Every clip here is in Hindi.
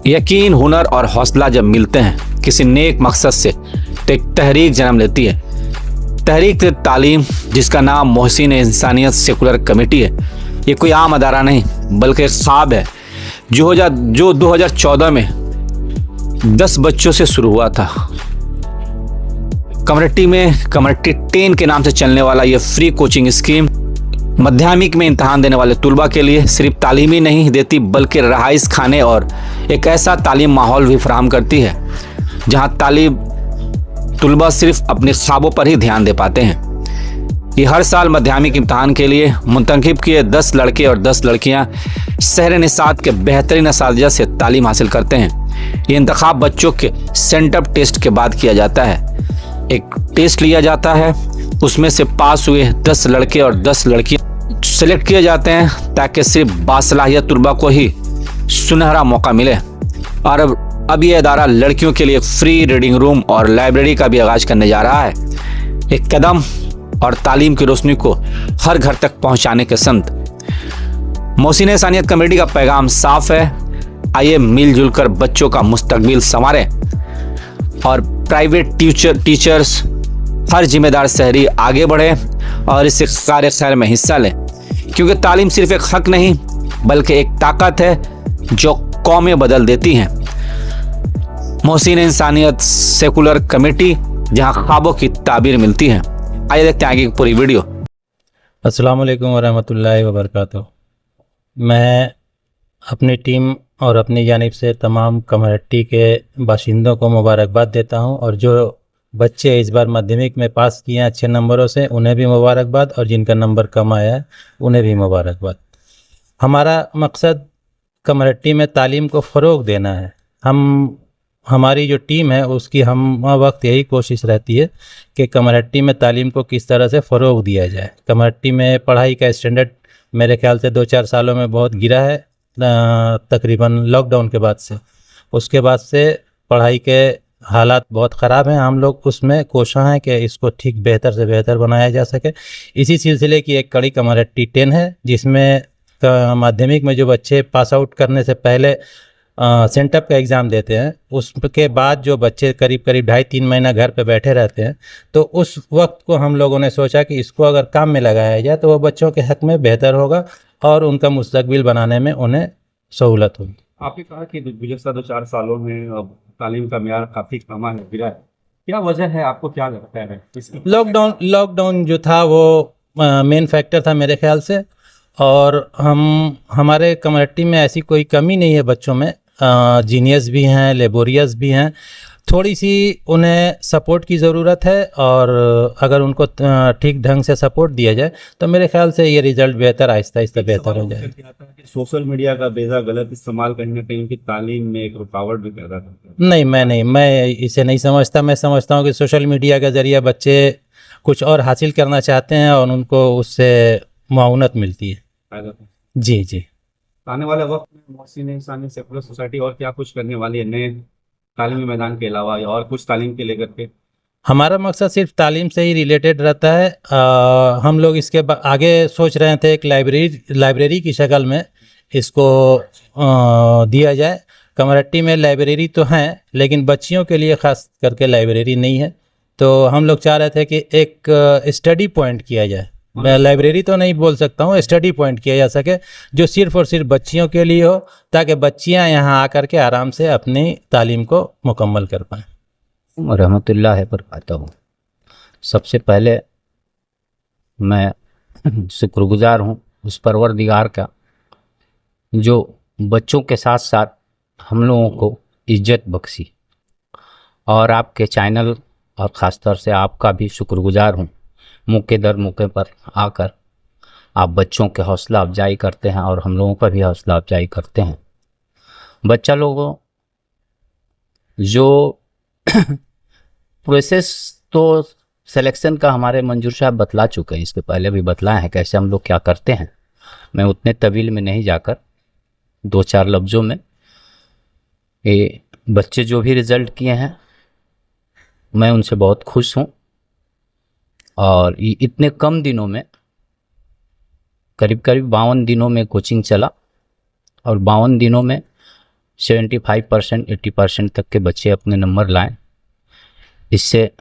यकीन, हुनर और हौसला जब मिलते हैं किसी नेक मकसद से तो एक तहरीक जन्म लेती है। तहरीक तालीम, जिसका नाम मोहसिन इंसानियत सेकुलर कमेटी है, ये कोई आम अदारा नहीं बल्कि एक ख्वाब है जो 2014 में 10 बच्चों से शुरू हुआ था। कम्युनिटी 10 के नाम से चलने वाला ये फ्री कोचिंग स्कीम माध्यमिक में इम्तहान देने वाले तुलबा के लिए सिर्फ तालीम ही नहीं देती बल्कि रहाइश, खाने और एक ऐसा तालीम माहौल भी फराहम करती है जहां तुलबा सिर्फ अपने ख्वाबों पर ही ध्यान दे पाते हैं। ये हर साल माध्यमिक इम्तहान के लिए मुंतखब किए 10 लड़के और 10 लड़कियां शहर निसात के बेहतरीन असातिज़ा से तालीम हासिल करते हैं। ये इंतखाब बच्चों के सेंटअप टेस्ट के बाद किया जाता है। एक टेस्ट लिया जाता है, उसमें से पास हुए 10 लड़के और 10 लड़कियां सेलेक्ट किए जाते हैं ताकि सिर्फ बासलाहियत तुलबा को ही सुनहरा मौका मिले। और अब ये इदारा लड़कियों के लिए फ्री रीडिंग रूम और लाइब्रेरी का भी आगाज करने जा रहा है, एक कदम और तालीम की रोशनी को हर घर तक पहुंचाने के संत। मोहसिन इंसानियत कमेटी का पैगाम साफ है, आइए मिलजुल कर बच्चों का मुस्तकबिल संवारें और प्राइवेट टीचर्स, हर जिम्मेदार शहरी आगे बढ़े और इस कार्य खैर में हिस्सा लें, क्योंकि तालीम सिर्फ एक हक नहीं बल्कि एक ताकत है जो कौमें बदल देती हैं। मोहसिन इंसानियत सेकुलर कमेटी, जहां ख्वाबों की ताबीर मिलती है। आइए देखते हैं आगे की पूरी वीडियो। अस्सलाम वालेकुम वरहमतुल्लाहि वबरकातुहू। मैं अपनी टीम और अपनी जानिब से तमाम कम्युनिटी के बाशिंदों को मुबारकबाद देता हूं, और जो बच्चे इस बार माध्यमिक में पास किए हैं अच्छे नंबरों से उन्हें भी मुबारकबाद, और जिनका नंबर कम आया है उन्हें भी मुबारकबाद। हमारा मकसद कम्युनिटी में तालीम को फ़रोग़ देना है। हमारी जो टीम है उसकी हम वक्त यही कोशिश रहती है कि कम्युनिटी में तालीम को किस तरह से फ़रोग़ दिया जाए। कम्युनिटी में पढ़ाई का स्टैंडर्ड मेरे ख्याल से 2-4 सालों में बहुत गिरा है, तकरीबन लॉकडाउन के बाद से। उसके बाद से पढ़ाई के हालात बहुत ख़राब हैं। हम लोग उसमें कोशिश हैं कि इसको ठीक बेहतर से बेहतर बनाया जा सके। इसी सिलसिले की एक कड़ी कम्युनिटी 10 है, जिसमें माध्यमिक में जो बच्चे पास आउट करने से पहले सेंटअप का एग्ज़ाम देते हैं, उसके बाद जो बच्चे करीब 2.5-3 महीना घर पे बैठे रहते हैं, तो उस वक्त को हम लोगों ने सोचा कि इसको अगर काम में लगाया जाए तो वो बच्चों के हक़ में बेहतर होगा और उनका मुस्तकबिल बनाने में उन्हें सहूलत होगी। आपने कहा कि गुज़श्ता 2-4 सालों में अब तालीम का म्यार काफ़ी कम है, गिरा है, क्या वजह है? आपको क्या लगता है इसकी? लॉकडाउन जो था वो मेन फैक्टर था मेरे ख्याल से। और हमारे कम्युनिटी में ऐसी कोई कमी नहीं है बच्चों में, जीनियस भी हैं, लेबोरियस भी हैं। थोड़ी सी उन्हें सपोर्ट की ज़रूरत है, और अगर उनको ठीक ढंग से सपोर्ट दिया जाए तो मेरे ख्याल से ये रिज़ल्ट बेहतर आहिस्ता बेहतर हो जाए। सोशल मीडिया का बेजा गलत इस्तेमाल कहीं ना कहीं उनकी तालीम में एक रुकावट भी पैदा करता है। नहीं, मैं इसे नहीं समझता। मैं समझता हूँ कि सोशल मीडिया के ज़रिए बच्चे कुछ और हासिल करना चाहते हैं और उनको उससे मुआवनत मिलती है। जी। आने वाले वक्त में मोहसिन इंसानियत सेकुलर सोसाइटी और क्या कुछ करने वाली है नए तालीमी मैदान के अलावा, या और कुछ तालीम के लेकर के? हमारा मकसद सिर्फ तालीम से ही रिलेटेड रहता है। हम लोग इसके आगे सोच रहे थे एक लाइब्रेरी की शक्ल में इसको दिया जाए। कम्युनिटी में लाइब्रेरी तो हैं, लेकिन बच्चियों के लिए ख़ास करके लाइब्रेरी नहीं है। तो हम लोग चाह रहे थे कि एक स्टडी पॉइंट किया जाए। मैं लाइब्रेरी तो नहीं बोल सकता हूँ, स्टडी पॉइंट किया जा सके जो सिर्फ़ और सिर्फ बच्चियों के लिए हो, ताकि बच्चियाँ यहाँ आकर के आराम से अपनी तालीम को मुकम्मल कर पाएँ। रहमतुल्लाहि वबरकातुहू। सबसे पहले मैं शुक्रगुजार हूँ उस परवरदिगार का जो बच्चों के साथ साथ हम लोगों को इज्जत बख्शी, और आपके चैनल और ख़ास तौर से आपका भी शुक्रगुजार हूँ। मौके दर मौके पर आकर आप बच्चों के हौसला अफजाई करते हैं और हम लोगों का भी हौसला अफजाई करते हैं। बच्चा लोगों जो प्रोसेस तो सिलेक्शन का हमारे मंजूर साहब बतला चुके हैं, इसके पहले भी बतलाए हैं कैसे हम लोग क्या करते हैं। मैं उतने तवील में नहीं जाकर 2-4 लफ्ज़ों में, ये बच्चे जो भी रिज़ल्ट किए हैं मैं उनसे बहुत खुश हूँ। और ये इतने कम दिनों में, करीब 52 दिनों में कोचिंग चला, और 52 दिनों में 75% 80% तक के बच्चे अपने नंबर लाएं। इससे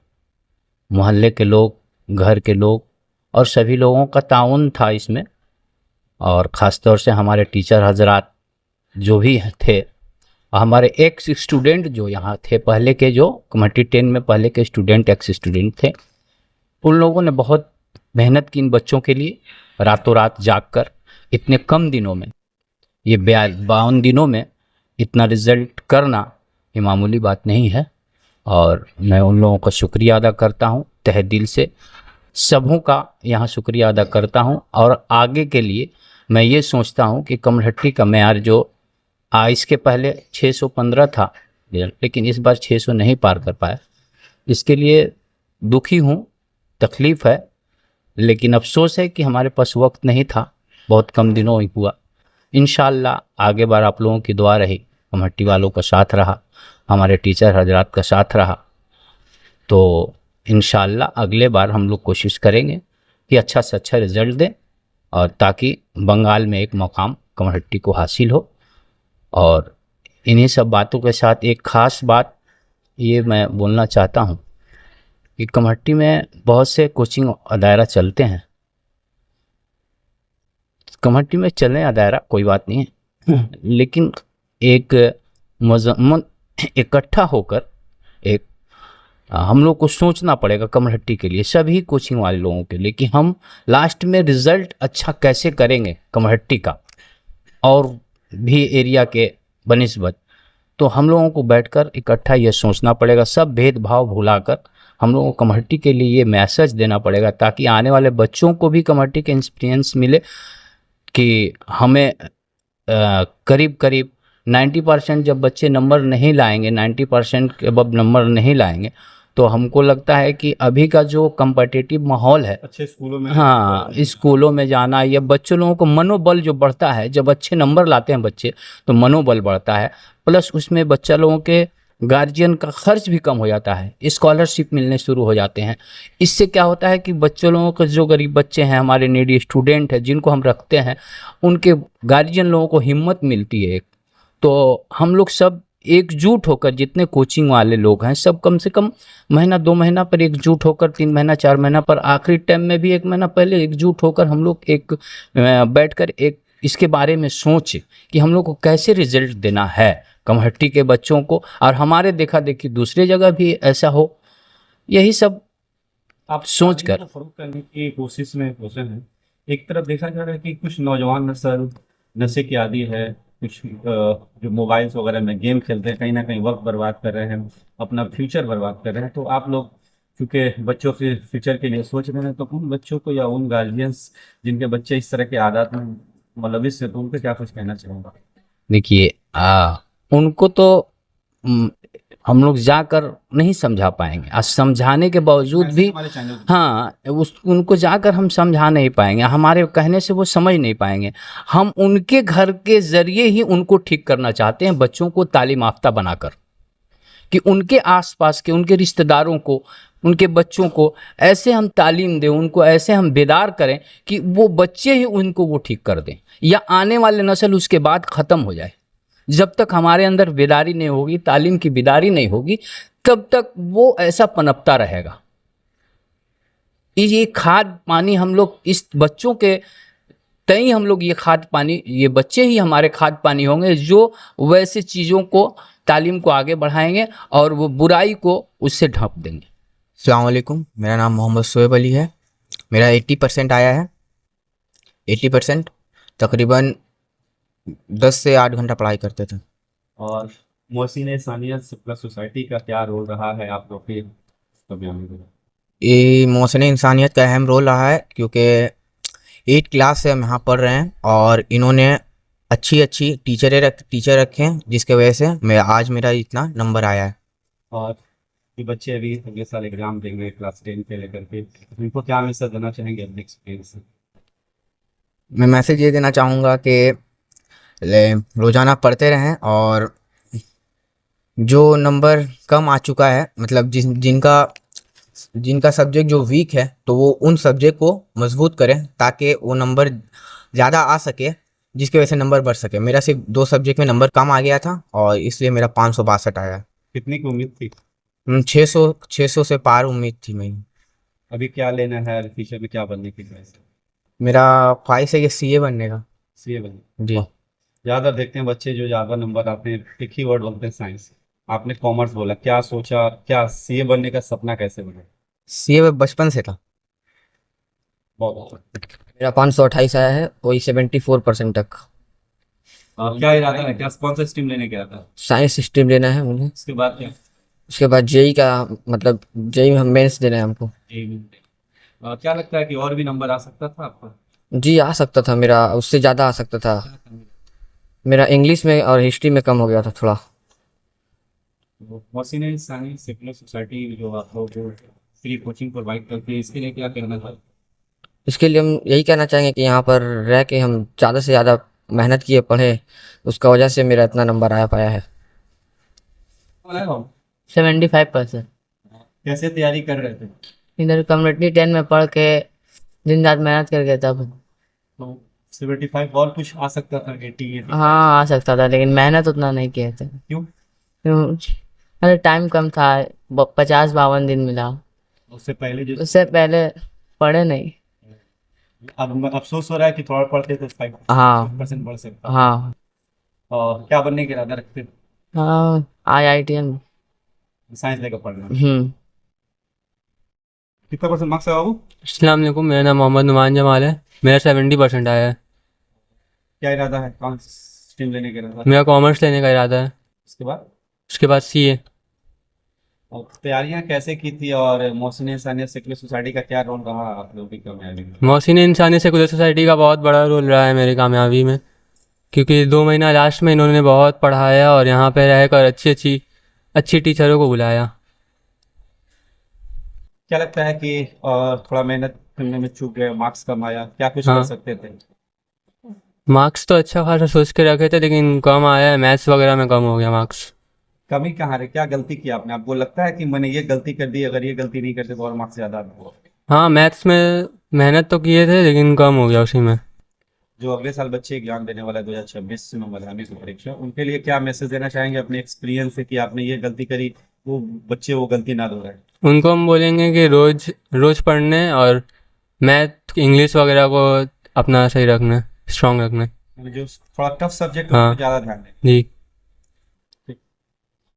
मोहल्ले के लोग, घर के लोग और सभी लोगों का ताउन था इसमें, और ख़ास तौर से हमारे टीचर हजरात जो भी थे, हमारे एक्स स्टूडेंट जो यहाँ थे पहले के, जो कमेटी 10 में पहले के स्टूडेंट, एक्स स्टूडेंट थे, उन लोगों ने बहुत मेहनत की इन बच्चों के लिए, रातों रात जाग कर इतने कम दिनों में, ये 52 दिनों में इतना रिज़ल्ट करना ये मामूली बात नहीं है। और मैं उन लोगों का शुक्रिया अदा करता हूँ तहे दिल से, सबों का यहाँ शुक्रिया अदा करता हूँ। और आगे के लिए मैं ये सोचता हूँ कि कमरहट्टी का मेयार जो इसके पहले 615 था, लेकिन इस बार 600 नहीं पार कर पाया, इसके लिए दुखी हूँ, तकलीफ़ है, लेकिन अफसोस है कि हमारे पास वक्त नहीं था, बहुत कम दिनों ही हुआ। इंशाअल्लाह आगे बार आप लोगों की दुआ रही, कमेटी वालों का साथ रहा, हमारे टीचर हजरात का साथ रहा, तो इंशाअल्लाह अगले बार हम लोग कोशिश करेंगे कि अच्छा से अच्छा रिज़ल्ट दें, और ताकि बंगाल में एक मुकाम कमरहट्टी को हासिल हो। और इन्हीं सब बातों के साथ एक ख़ास बात ये मैं बोलना चाहता हूँ कि कमरहट्टी में बहुत से कोचिंग अदायरा चलते हैं, कमरहट्टी में चलें अदायरा कोई बात नहीं है, लेकिन एक मजमून इकट्ठा होकर एक हम लोग को सोचना पड़ेगा कमरहट्टी के लिए, सभी कोचिंग वाले लोगों के लिए, कि हम लास्ट में रिज़ल्ट अच्छा कैसे करेंगे कमरहट्टी का और भी एरिया के बनिस्बत। तो हम लोगों को बैठकर इकट्ठा ये सोचना पड़ेगा, सब भेदभाव भुलाकर हम लोगों को कमरहट्टी के लिए ये मैसेज देना पड़ेगा, ताकि आने वाले बच्चों को भी कमरहट्टी का एक्सपीरियंस मिले कि हमें करीब करीब 90% जब बच्चे नंबर नहीं लाएंगे, 90% के अब नंबर नहीं लाएंगे, तो हमको लगता है कि अभी का जो कम्पिटिटिव माहौल है, अच्छे स्कूलों में, हाँ, स्कूलों में जाना, या बच्चों लोगों को मनोबल जो बढ़ता है, जब अच्छे नंबर लाते हैं बच्चे तो मनोबल बढ़ता है, प्लस उसमें बच्चा लोगों के गार्जियन का खर्च भी कम हो जाता है, स्कॉलरशिप मिलने शुरू हो जाते हैं। इससे क्या होता है कि बच्चों लोगों के जो गरीब बच्चे हैं, हमारे नीडी स्टूडेंट हैं, जिनको हम रखते हैं, उनके गार्जियन लोगों को हिम्मत मिलती है। तो हम लोग सब एकजुट होकर, जितने कोचिंग वाले लोग हैं, सब कम से कम महीना 2 महीना पर एकजुट होकर, 3 महीना 4 महीना पर, आखिरी टाइम में भी 1 महीना पहले एकजुट होकर हम लोग एक बैठकर एक इसके बारे में सोचे कि हम लोग को कैसे रिजल्ट देना है कमरहट्टी के बच्चों को, और हमारे देखा देखी दूसरे जगह भी ऐसा हो। यही सब आप सोच कर फरोग करने की कोशिश में होते हैं। एक तरफ देखा जा रहा है कि कुछ नौजवान नस्ल नशे की आदी है, कुछ जो मोबाइल्स वगैरह में गेम खेलते हैं, कहीं ना कहीं वक्त बर्बाद कर रहे हैं, अपना फ्यूचर बर्बाद कर रहे हैं। तो आप लोग क्योंकि बच्चों के फ्यूचर के लिए सोच रहे हैं, तो उन बच्चों को या उन गार्जियंस जिनके बच्चे इस तरह के आदत में मुलविस है, तो उन पर क्या कुछ कहना चाहूँगा? देखिए, उनको तो हम लोग जाकर नहीं समझा पाएंगे, आज समझाने के बावजूद भी, हमारे चैनल हाँ, उनको जाकर हम समझा नहीं पाएंगे, हमारे कहने से वो समझ नहीं पाएंगे। हम उनके घर के ज़रिए ही उनको ठीक करना चाहते हैं, बच्चों को तालीम याफ्ता बनाकर, कि उनके आसपास के, उनके रिश्तेदारों को, उनके बच्चों को ऐसे हम तालीम दें, उनको ऐसे हम बेदार करें कि वो बच्चे ही उनको वो ठीक कर दें, या आने वाले नस्ल उसके बाद ख़त्म हो जाए। जब तक हमारे अंदर बेदारी नहीं होगी, तालीम की बेदारी नहीं होगी, तब तक वो ऐसा पनपता रहेगा। ये खाद पानी हम लोग इस बच्चों के तई, हम लोग ये खाद पानी, ये बच्चे ही हमारे खाद पानी होंगे, जो वैसे चीज़ों को, तालीम को आगे बढ़ाएंगे और वो बुराई को उससे ढक देंगे। अस्सलाम वालेकुम, मेरा नाम मोहम्मद शोएब अली है। मेरा 80% आया है। 80% तकरीबन 10 से 8 घंटा पढ़ाई करते थे। और मोहसिन इंसानियत प्लस सोसाइटी का क्या रोल रहा है आप लोग के कमियों में? ये मोहसिन इंसानियत का अहम रोल रहा है, क्योंकि 8 क्लास से हम यहाँ पढ़ रहे हैं और इन्होंने अच्छी टीचर रखे हैं, जिसके वजह से आज मेरा इतना नंबर आया है। और ये बच्चे अभी अगले साल एग्जाम देंगे क्लास 10 के लेकर के, उनको क्या मैसेज देना चाहेंगे अपने एक्सपीरियंस से? मैं मैसेज ये देना चाहूँगा कि रोज़ाना पढ़ते रहें, और जो नंबर कम आ चुका है, मतलब जिनका सब्जेक्ट जो वीक है, तो वो उन सब्जेक्ट को मजबूत करें ताकि वो नंबर ज़्यादा आ सके, जिसकी वजह से नंबर बढ़ सके। मेरा सिर्फ 2 सब्जेक्ट में नंबर कम आ गया था और इसलिए मेरा 562 आया। कितनी की उम्मीद थी? 600 से पार उम्मीद थी मेरी। अभी क्या लेना है, फ्यूचर में क्या बनने की ख्वाहिश है? मेरा ख्वाहिश है कि सीए बनने का। सीए बनने। जी। ज़्यादा देखते हैं बच्चे जो ज़्यादा नंबर आते हैं, एक ही वर्ड बोलते हैं साइंस। आपने कॉमर्स बोला, क्या सोचा, क्या सीए बनने का सपना कैसे बना? सीए बचपन से था। बहुत अच्छा। मेरा 528 आया है, वही 74% तक। क्या इरादा है, क्या कौन सा स्ट्रीम लेने का इरादा है? साइंस स्ट्रीम लेना है मुझे। उसके बाद क्या? उसके बाद जेई का, मतलब जेई में हम मेंस देना है हमको। क्या लगता है कि और भी नंबर आ सकता था आपका? जी आ सकता था, मेरा उससे ज़्यादा आ सकता था। मेरा इंग्लिश में और हिस्ट्री में कम हो गया था थोड़ा। मोहसिन इंसानी सेकुलर सोसाइटी जो आप लोग जो फ्री कोचिंग प्रोवाइड करती है, इसके लिए क्या कहना था? इसके लिए हम यही कहना चाहेंगे कि यहाँ पर रह के हम ज़्यादा से ज़्यादा मेहनत किए, पढ़े, उसका वजह से मेरा इतना नंबर आया पाया है। 75%। कैसे तैयारी कर रहे थे? इधर कम्युनिटी 10 में पढ़ के दिन रात मेहनत करके तब। 75 और कुछ आ सकता था, 80? हाँ आ सकता था, लेकिन मेहनत उतना नहीं किए थे। क्यों? क्यों? अरे टाइम कम था, 50-52 दिन मिला। उससे पहले जो उससे पहले पढ़े नहीं। अब अफसोस हो रहा है कि थोड़ा पढ़ते तो 5% बढ़ सकता। हाँ और क्या बनने का इरादा रखते? हाँ IITN। साइंस लेकर पढ़ना। कितना परसेंट मार्क्स है बाबू? अस्सलाम वालेकुम, मेरा नाम मोहम्मद नुमान जमाल है। मेरा 70% आया है। क्या इरादा है, कौन स्ट्रीम लेने का इरादा? मेरा कॉमर्स लेने का इरादा है। उसके बाद उसके बाद सीए। और तैयारियां कैसे की थी, और मोहसिन इंसानियत सेकुलर सोसाइटी का क्या रोल रहा आप लोगों की कामयाबी में? मोहसिन इंसानी सेकुलर सोसाइटी का बहुत बड़ा रोल रहा है मेरी कामयाबी में, क्योंकि 2 महीना लास्ट में इन्होंने बहुत पढ़ाया और यहाँ पे रहकर अच्छी टीचरों को बुलाया। क्या लगता है कि और थोड़ा मेहनत करने में चूक गए, मार्क्स कम आया, क्या कुछ कर हाँ। सकते थे? मार्क्स तो अच्छा खासा सोच के रखे थे, लेकिन कम आया है, मैथ्स वगैरह में कम हो गया मार्क्स। कमी कहाँ रही, क्या गलती की आपने? आपको लगता है कि मैंने ये गलती कर दी, अगर ये गलती नहीं करते तो और मार्क्स ज़्यादा आते? हाँ, मैथ्स में मेहनत तो किए थे लेकिन कम हो गया उसी में। जो अगले साल बच्चे एग्जाम देने वाला है 2026 में माध्यमिक की परीक्षा, उनके लिए क्या मैसेज देना चाहेंगे अपने एक्सपीरियंस से कि आपने ये गलती करी, वो बच्चे वो गलती ना दोहराए? उनको हम बोलेंगे कि रोज़ पढ़ने और मैथ इंग्लिश वगैरह को अपना सही रखना, स्ट्रॉन्ग रखना। जो थोड़ा टफ सब्जेक्ट हाँ। ज़्यादा ध्यान दें। जी।